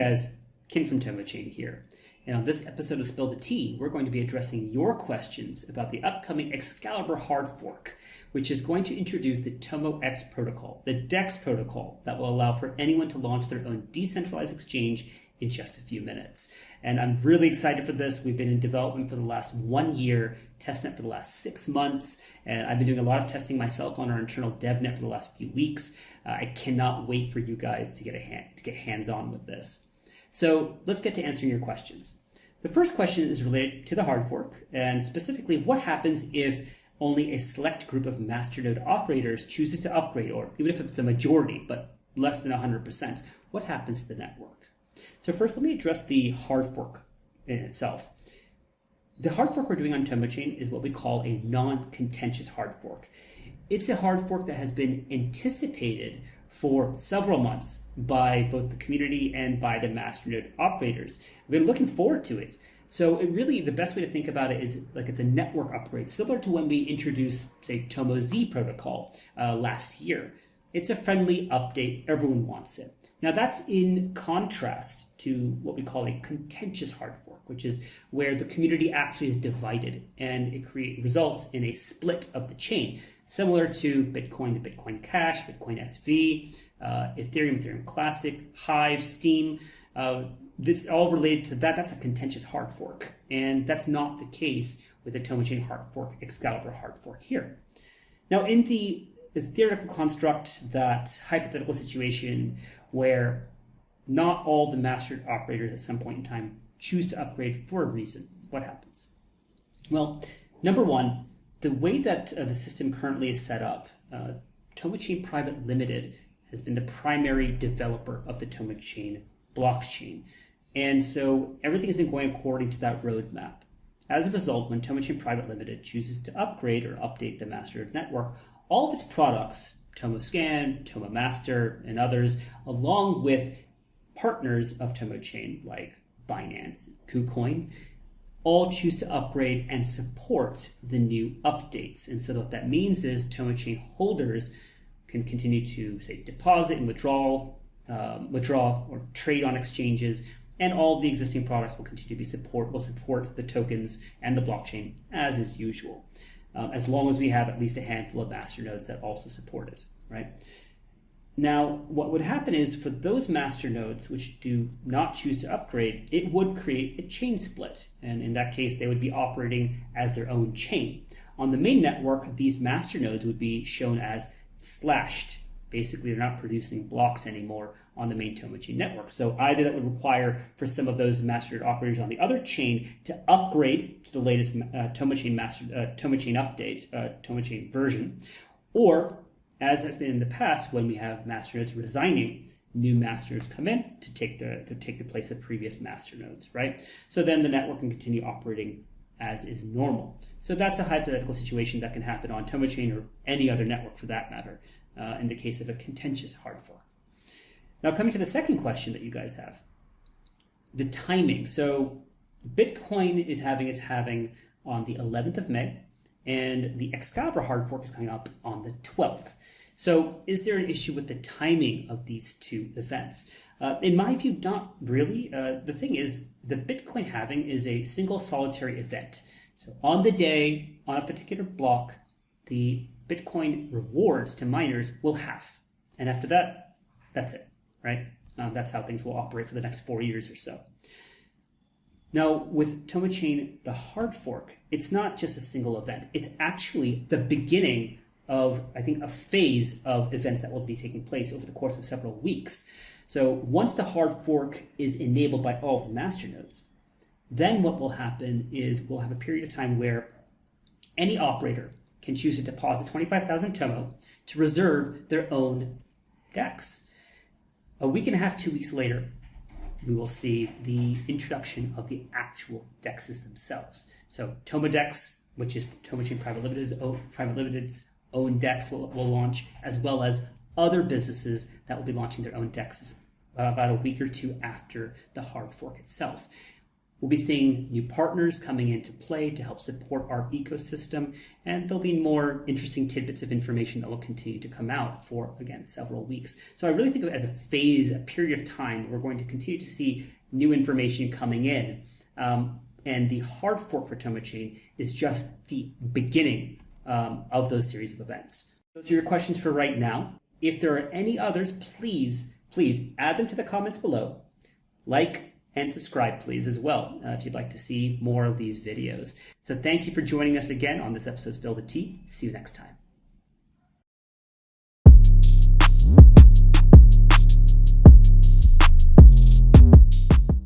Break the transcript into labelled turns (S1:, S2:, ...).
S1: Guys, Ken from TomoChain here. And on this episode of Spill the Tea, we're going to be addressing your questions about the upcoming Excalibur Hardfork, which is going to introduce the TomoX protocol, the DEX protocol that will allow for anyone to launch their own decentralized exchange in just a few minutes. And I'm really excited for this. We've been in development for the last 1 year, testing it for the last 6 months, and I've been doing a lot of testing myself on our internal DevNet for the last few weeks. I cannot wait for you guys to get hands-on with this. So let's get to answering your questions. The first question is related to the hard fork, and specifically what happens if only a select group of masternode operators chooses to upgrade, or even if it's a majority, but less than 100%, what happens to the network? So first, let me address the hard fork in itself. The hard fork we're doing on TomoChain is what we call a non-contentious hard fork. It's a hard fork that has been anticipated for several months by both the community and by the masternode operators. We've been looking forward to it. So the best way to think about it is like it's a network upgrade, similar to when we introduced, say, TomoZ protocol last year. It's a friendly update. Everyone wants it. Now that's in contrast to what we call a contentious hard fork, which is where the community actually is divided and it results in a split of the chain, similar to Bitcoin to Bitcoin Cash, Bitcoin SV, Ethereum Classic, Hive, Steem. It's all related to that. That's a contentious hard fork. And that's not the case with the TomoChain hard fork, Excalibur hard fork here. Now in the theoretical construct, that hypothetical situation where not all the master operators at some point in time choose to upgrade for a reason, what happens? Well, number one, the way that the system currently is set up, TomoChain Private Limited has been the primary developer of the TomoChain blockchain. And so everything has been going according to that roadmap. As a result, when TomoChain Private Limited chooses to upgrade or update the masternode network, all of its products, TomoScan, TomoMaster, and others, along with partners of TomoChain like Binance, KuCoin, all choose to upgrade and support the new updates. And so what that means is TomoChain holders can continue to, say, deposit and withdraw or trade on exchanges, and all of the existing products will continue to will support the tokens and the blockchain as is usual, as long as we have at least a handful of masternodes that also support it, right? Now, what would happen is for those masternodes which do not choose to upgrade, it would create a chain split. And in that case, they would be operating as their own chain. On the main network, these masternodes would be shown as slashed. Basically, they're not producing blocks anymore on the main TomoChain network. So either that would require for some of those masternode operators on the other chain to upgrade to the latest TomoChain update, TomoChain version, or as has been in the past, when we have masternodes resigning, new masternodes come in to take the place of previous masternodes, right? So then the network can continue operating as is normal. So that's a hypothetical situation that can happen on TomoChain or any other network for that matter, in the case of a contentious hard fork. Now coming to the second question that you guys have, the timing. So Bitcoin is having its halving on the 11th of May, and the Excalibur hard fork is coming up on the 12th. So is there an issue with the timing of these two events? In my view, not really. The thing is, the Bitcoin halving is a single solitary event. So on the day, on a particular block, the Bitcoin rewards to miners will halve. And after that, that's it, right? That's how things will operate for the next 4 years or so. Now, with TomoChain, the hard fork, it's not just a single event. It's actually the beginning of, I think, a phase of events that will be taking place over the course of several weeks. So once the hard fork is enabled by all of the masternodes, then what will happen is we'll have a period of time where any operator can choose to deposit 25,000 Tomo to reserve their own DEX. A week and a half, 2 weeks later, we will see the introduction of the actual DEXs themselves. So TomoDEX, which is TomoChain Private Limited's own DEX will launch, as well as other businesses that will be launching their own DEXs about a week or two after the hard fork itself. We'll be seeing new partners coming into play to help support our ecosystem, and there'll be more interesting tidbits of information that will continue to come out for, again, several weeks. So I really think of it as a phase, a period of time. We're going to continue to see new information coming in. And the hard fork for TomoChain is just the beginning of those series of events. Those are your questions for right now. If there are any others, please add them to the comments below. Like and subscribe, please, as well, if you'd like to see more of these videos. So thank you for joining us again on this episode of Spill the Tea. See you next time.